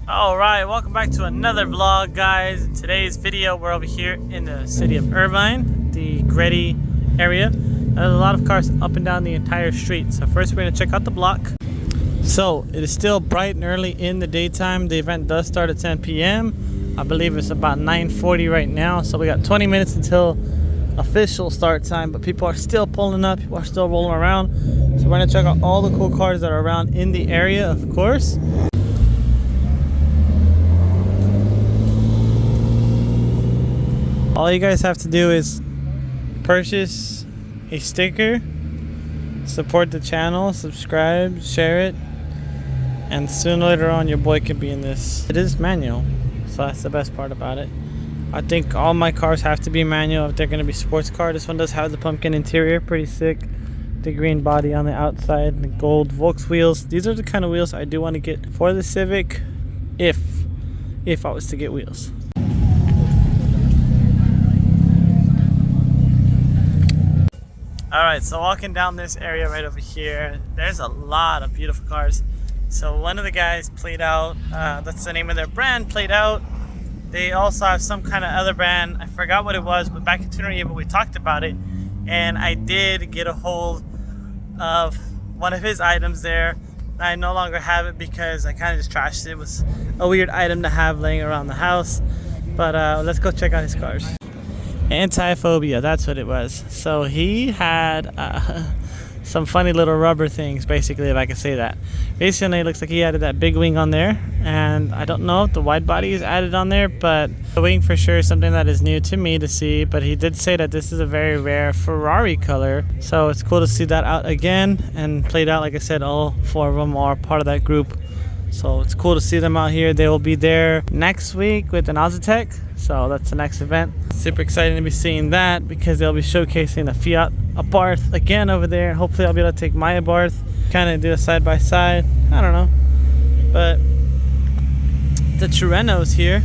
Alright, welcome back to another vlog, guys. In today's video, we're over here in the city of Irvine, the Greddy area. There's a lot of cars up and down the entire street. So first we're going to check out the block. So it is still bright and early in the daytime. The event does start at 10 p.m. I believe it's about 9:40 right now. So we got 20 minutes until official start time, but people are still pulling up, people are still rolling around. So we're going to check out all the cool cars that are around in the area, of course. All you guys have to do is purchase a sticker, support the channel, subscribe, share it, and sooner or later on your boy can be in this. It is manual, so that's the best part about it. I think all my cars have to be manual if they're going to be sports car. This one does have the pumpkin interior, pretty sick. The green body on the outside, the gold Volks wheels. These are the kind of wheels I do want to get for the Civic if I was to get wheels. Alright, so walking down this area right over here, there's a lot of beautiful cars. So one of the guys played out, that's the name of their brand, played out. They also have some kind of other brand, I forgot what it was, but back in Tunisia we talked about it. And I did get a hold of one of his items there. I no longer have it because I kind of just trashed it. It was a weird item to have laying around the house. But let's go check out his cars. Anti-phobia, that's what it was. So he had some funny little rubber things, basically, if I can say that. Basically, it looks like he added that big wing on there, and I don't know if the wide body is added on there, but the wing for sure is something that is new to me to see. But he did say that this is a very rare Ferrari color, so it's cool to see that out again and played out. Like I said, all four of them are part of that group, so it's cool to see them out here. They will be there next week with an Ozatec, so that's the next event. Super excited to be seeing that because they'll be showcasing the Fiat Abarth again over there. Hopefully I'll be able to take my Abarth, kind of do a side by side. I don't know, but the Tirreno's here.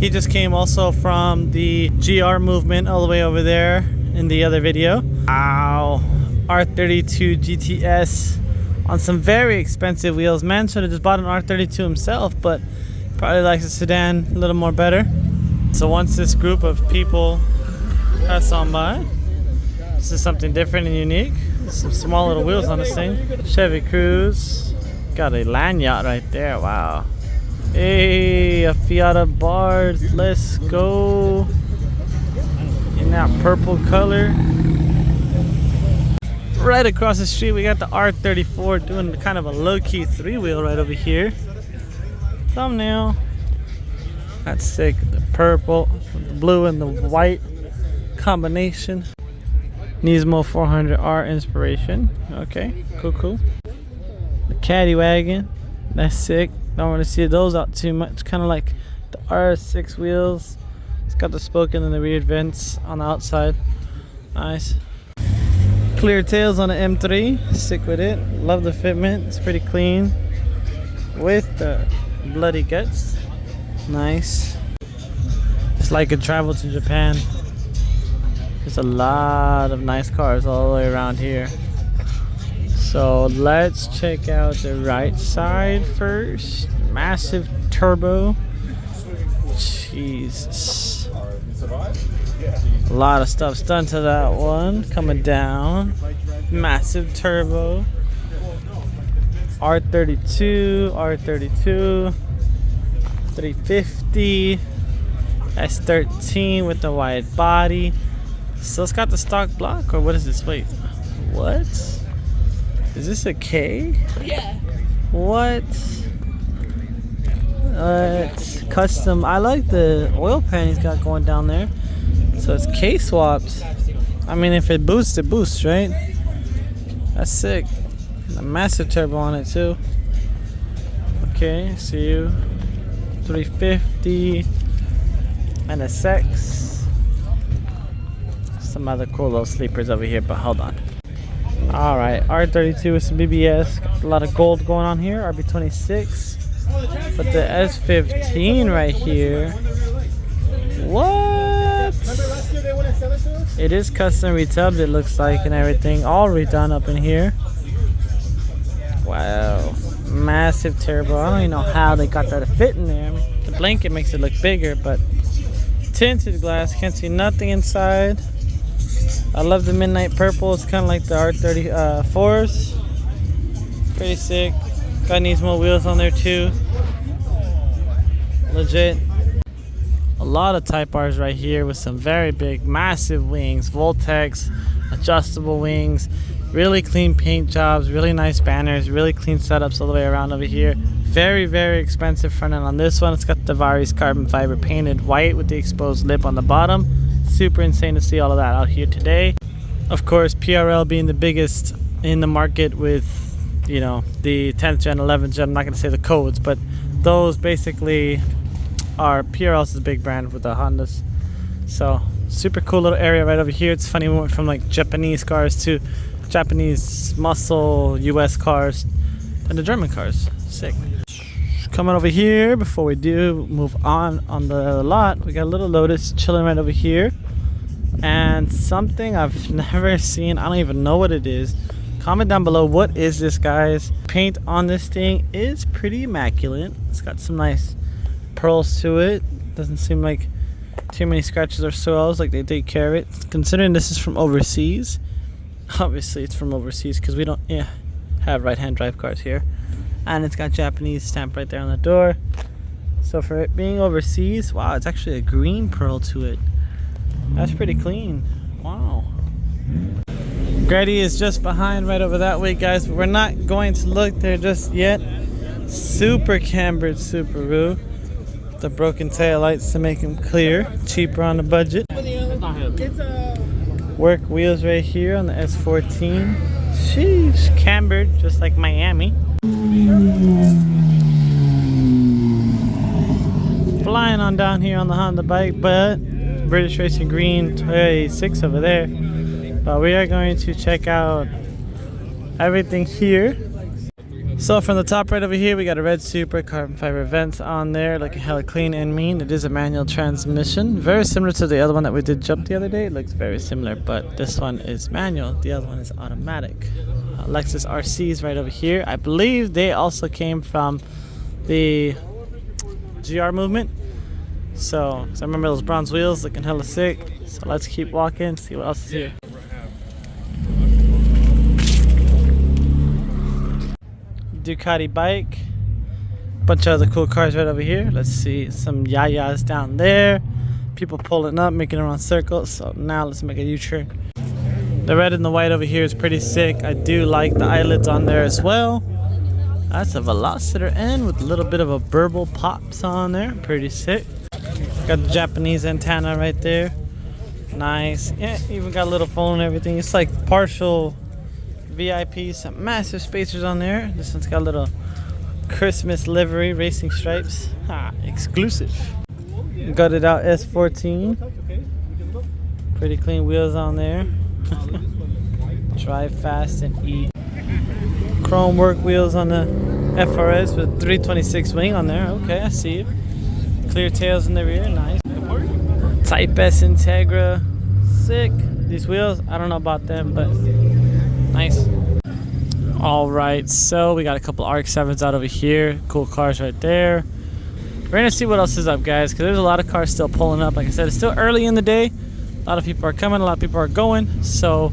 He just came also from the GR movement all the way over there in the other video. Wow, R32 GTS on some very expensive wheels. Man should have just bought an R32 himself, but probably likes a sedan a little more better. So once this group of people pass on by, this is something different and unique. Some small little wheels on this thing. Chevy Cruze. Got a land yacht right there. Wow. Hey, a Fiat Abarth. Let's go. In that purple color. Right across the street, we got the R34 doing kind of a low-key three-wheel right over here. Thumbnail. That's sick. The purple, the blue, and the white combination. Nismo 400R inspiration. Okay, cool. The Caddy wagon. That's sick. Don't want to see those out too much. Kind of like the R6 wheels. It's got the spoken and the rear vents on the outside. Nice. Clear tails on the M3. Sick with it. Love the fitment. It's pretty clean. With the bloody guts. Nice. It's like a travel to Japan. There's a lot of nice cars all the way around here. So let's check out the right side first. Massive turbo. Jesus. A lot of stuff's done to that one. Coming down. Massive turbo. R32, R32. 350. S13 with the wide body. So it's got the stock block, or what is this? Wait, what? Is this a K? Yeah. What? It's custom. I like the oil pan he's got going down there. So it's K swapped. I mean, if it boosts, it boosts, right? That's sick. A massive turbo on it too. Okay, see you. 350 and a sex. Some other cool little sleepers over here, but hold on. All right, R32 with some BBS. Got a lot of gold going on here. RB26, but the S15 right here. What? It is custom retubbed, it looks like, and everything all redone up in here. Wow. massive turbo. I don't even know how they got that to fit in there. The blanket makes it look bigger, but tinted glass, can't see nothing inside. I love the midnight purple. It's kind of like the R34s. Pretty sick. Got Nismo wheels on there too. Legit. A lot of Type Rs right here with some very big, massive wings. Voltex, adjustable wings. Really clean paint jobs, really nice banners, really clean setups all the way around over here. Very, very expensive front end on this one. It's got the Vari's carbon fiber painted white with the exposed lip on the bottom. Super insane to see all of that out here today. Of course, PRL being the biggest in the market with, you know, the 10th gen, 11th gen. I'm not going to say the codes, but those basically are PRL's the big brand with the Hondas. So super cool little area right over here. It's funny, we went from like Japanese cars to Japanese muscle US cars and the German cars. Sick. Coming over here before we do move on the lot, we got a little Lotus chilling right over here, and something I've never seen. I don't even know what it is. Comment down below, what is this, guys? Paint on this thing is pretty immaculate. It's got some nice pearls to it. Doesn't seem like too many scratches or soils, like they take care of it. Considering this is from overseas, obviously it's from overseas because we don't have right-hand drive cars here, and it's got Japanese stamp right there on the door. So for it being overseas, wow, it's actually a green pearl to it. That's pretty clean. Wow. Greddy is just behind right over that way, guys, but we're not going to look there just yet. Super cambered Subaru. The broken tail lights to make them clear, cheaper on the budget. Work wheels right here on the S14. Sheesh, cambered just like Miami. Flying on down here on the Honda bike, but British Racing Green 6 over there. But we are going to check out everything here. So from the top right over here, we got a red Supra, carbon fiber vents on there, looking hella clean and mean. It is a manual transmission, very similar to the other one that we did jump the other day. It looks very similar, but this one is manual, the other one is automatic. Lexus RCs right over here. I believe they also came from the GR movement. So I remember those bronze wheels looking hella sick. So let's keep walking, see what else is here. Ducati bike, bunch of other cool cars right over here. Let's see, some Yayas down there, people pulling up, making around circles. So now let's make a U-turn. The red and the white over here is pretty sick. I do like the eyelids on there as well. That's a Velociter N with a little bit of a burble pops on there, pretty sick. Got the Japanese antenna right there, nice. Yeah, even got a little phone and everything. It's like partial VIP, some massive spacers on there. This one's got a little Christmas livery, racing stripes. Exclusive. Gutted out S14. Pretty clean wheels on there. Drive fast and eat. Chrome work wheels on the FRS with 326 wing on there. Okay, I see you. Clear tails in the rear, nice. Type S Integra, sick. These wheels, I don't know about them, but nice. All right, so we got a couple RX-7s out over here. Cool cars right there. We're gonna see what else is up, guys, because there's a lot of cars still pulling up. Like I said, it's still early in the day. A lot of people are coming, a lot of people are going. So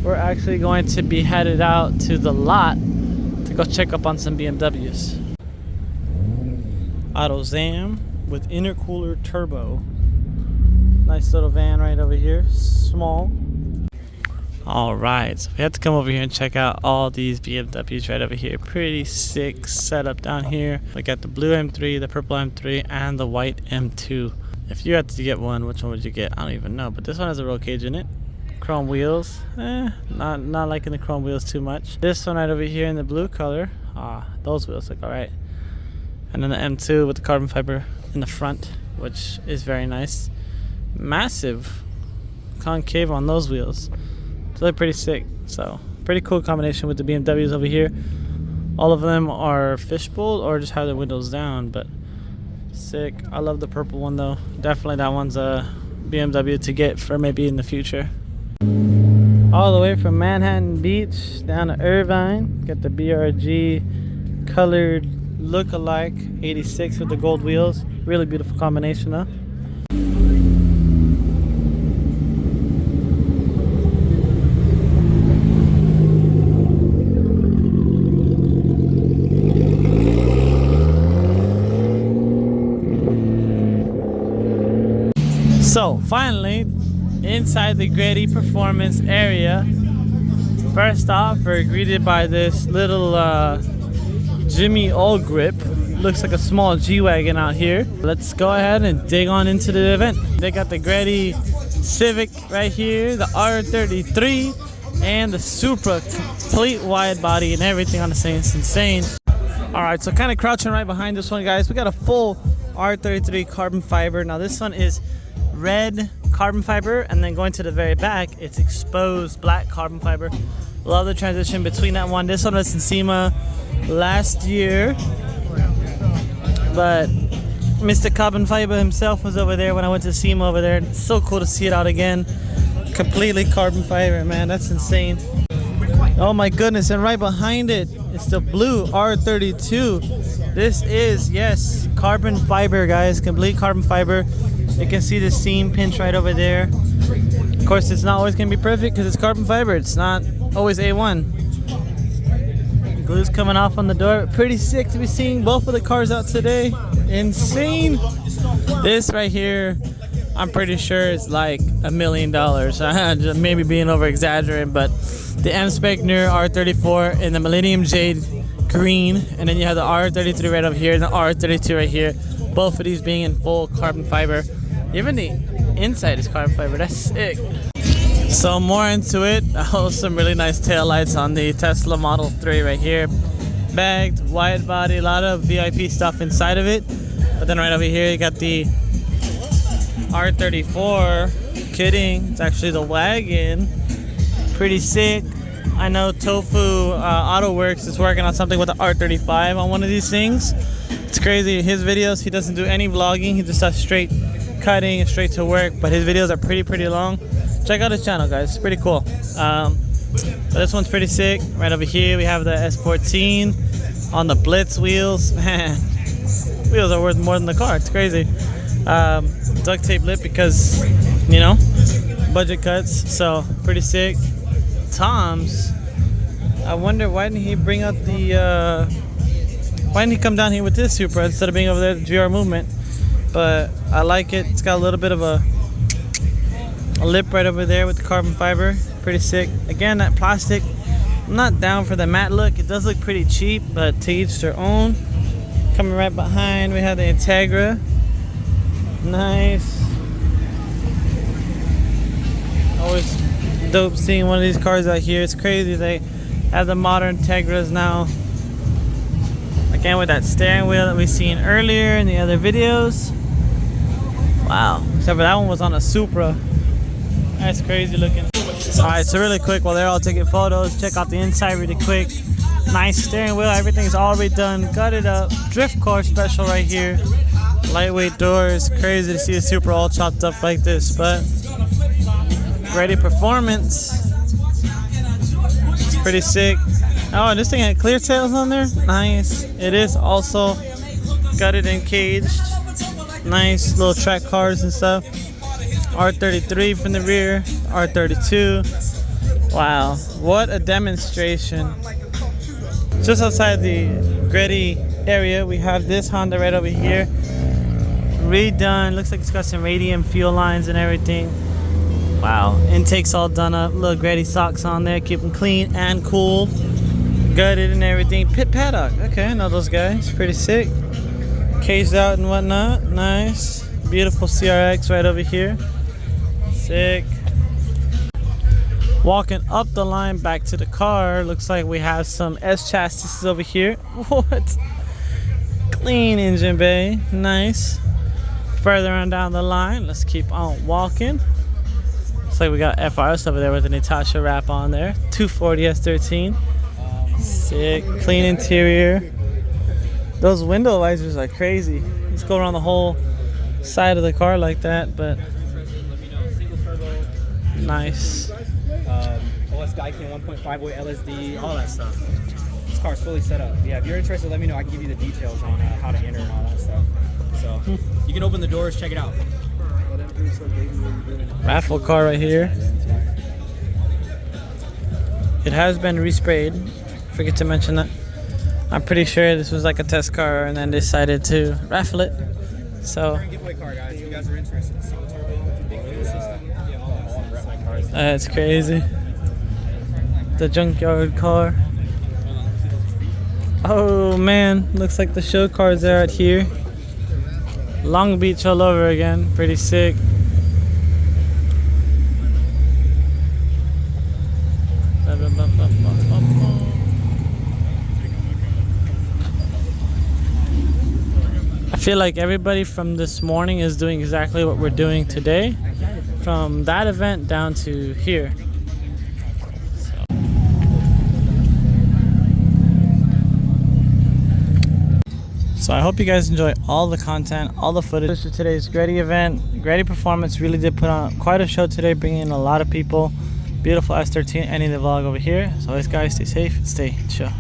we're actually going to be headed out to the lot to go check up on some BMWs. AutoZam with intercooler turbo. Nice little van right over here, small. All right, so we have to come over here and check out all these BMWs right over here. Pretty sick setup down here. We got the blue M3, the purple M3, and the white M2. If you had to get one, which one would you get? I don't even know, but this one has a roll cage in it. Chrome wheels, not liking the chrome wheels too much. This one right over here in the blue color, those wheels look all right. And then the M2 with the carbon fiber in the front, which is very nice. Massive concave on those wheels. So they're pretty sick. So pretty cool combination with the BMWs over here. All of them are fishbowl or just have their windows down, but sick. I love the purple one though. Definitely that one's a BMW to get for maybe in the future. All the way from Manhattan Beach down to Irvine, got the BRG colored look-alike 86 with the gold wheels. Really beautiful combination though. So finally, inside the Greddy performance area, first off, we're greeted by this little Jimmy Old Grip. Looks like a small G-Wagon out here. Let's go ahead and dig on into the event. They got the Greddy Civic right here, the R33, and the Supra, complete wide body and everything on the same. It's insane. All right, so kind of crouching right behind this one, guys. We got a full R33 carbon fiber. Now this one is red carbon fiber, and then going to the very back, it's exposed black carbon fiber. Love the transition between that one. This one was in SEMA last year, but Mr. Carbon Fiber himself was over there when I went to SEMA over there. It's so cool to see it out again. Completely carbon fiber, man. That's insane. Oh my goodness, and right behind it, it's the blue R32. This is, yes, carbon fiber, guys. Complete carbon fiber. You can see the seam pinch right over there. Of course, it's not always going to be perfect because it's carbon fiber. It's not always A1. Glue's coming off on the door. Pretty sick to be seeing both of the cars out today. Insane. This right here, I'm pretty sure it's like $1 million. Maybe being over exaggerating, but the mspec near R34 in the Millennium Jade green, and then you have the R33 right up here and the R32 right here. Both of these being in full carbon fiber. Even the inside is carbon fiber. That's sick. So more into it. Oh, some really nice taillights on the Tesla Model 3 right here. Bagged, wide body, a lot of VIP stuff inside of it. But then right over here you got the R34. Kidding, it's actually the wagon. Pretty sick. I know Tofu Auto Works is working on something with the R35 on one of these things. It's crazy. His videos, he doesn't do any vlogging. He just does straight cutting and straight to work. But his videos are pretty long. Check out his channel, guys. It's pretty cool. But this one's pretty sick. Right over here, we have the S14 on the Blitz wheels. Man, wheels are worth more than the car. It's crazy. Duct tape lip because, you know, budget cuts. So pretty sick. Tom's. I wonder why didn't he bring out the why didn't he come down here with this Supra instead of being over there at the GR Movement? But I like it. It's got a little bit of a lip right over there with the carbon fiber. Pretty sick. Again, that plastic, I'm not down for the matte look. It does look pretty cheap, but to each their own. Coming right behind, we have the Integra. Nice. Always dope seeing one of these cars out here. It's crazy. They have the modern Integras now. Again, with that steering wheel that we've seen earlier in the other videos. Wow. Except for that one was on a Supra. That's crazy looking. Alright, so really quick, while they're all taking photos, check out the inside really quick. Nice steering wheel. Everything's already done. Gutted up. Drift car special right here. Lightweight doors. Crazy to see a Supra all chopped up like this, but Greddy performance. It's pretty sick. Oh, and this thing had clear tails on there. Nice. It is also gutted and caged. Nice little track cars and stuff. R33 from the rear. R32. Wow, what a demonstration. Just outside the Greddy area, we have this Honda right over here. Redone. Looks like it's got some radium fuel lines and everything. Wow, intake's all done up. Little Greddy socks on there, keep them clean and cool. Gutted and everything. Pit paddock. Okay, I know those guys. Pretty sick. Caged out and whatnot. Nice. Beautiful CRX right over here. Sick. Walking up the line back to the car, looks like we have some S chassis over here. What? Clean engine bay. Nice. Further on down the line, let's keep on walking. Looks like we got FRS over there with the Natasha wrap on there. 240 S13. Sick. Clean interior. Those window visors are crazy. Let's go around the whole side of the car like that, but nice. OS Gaikin 1.5 with LSD, all that stuff. car's fully set up. Yeah, if you're interested, let me know. I can give you the details on how to enter and all that stuff. So you can open the doors, check it out. Raffle car right here. It has been resprayed. Forget to mention that. I'm pretty sure this was like a test car and then decided to raffle it. So Giveaway car, guys. If you guys are interested. Single turbo, big fuel system. Yeah, all that stuff. that's crazy. The junkyard car. Oh man, looks like the show cars are out here. Long Beach all over again. Pretty sick. I feel like everybody from this morning is doing exactly what we're doing today, from that event down to here. So I hope you guys enjoy all the content, all the footage for today's Greddy event. Greddy Performance really did put on quite a show today, bringing in a lot of people. Beautiful S13 ending the vlog over here. As always guys, stay safe, stay chill.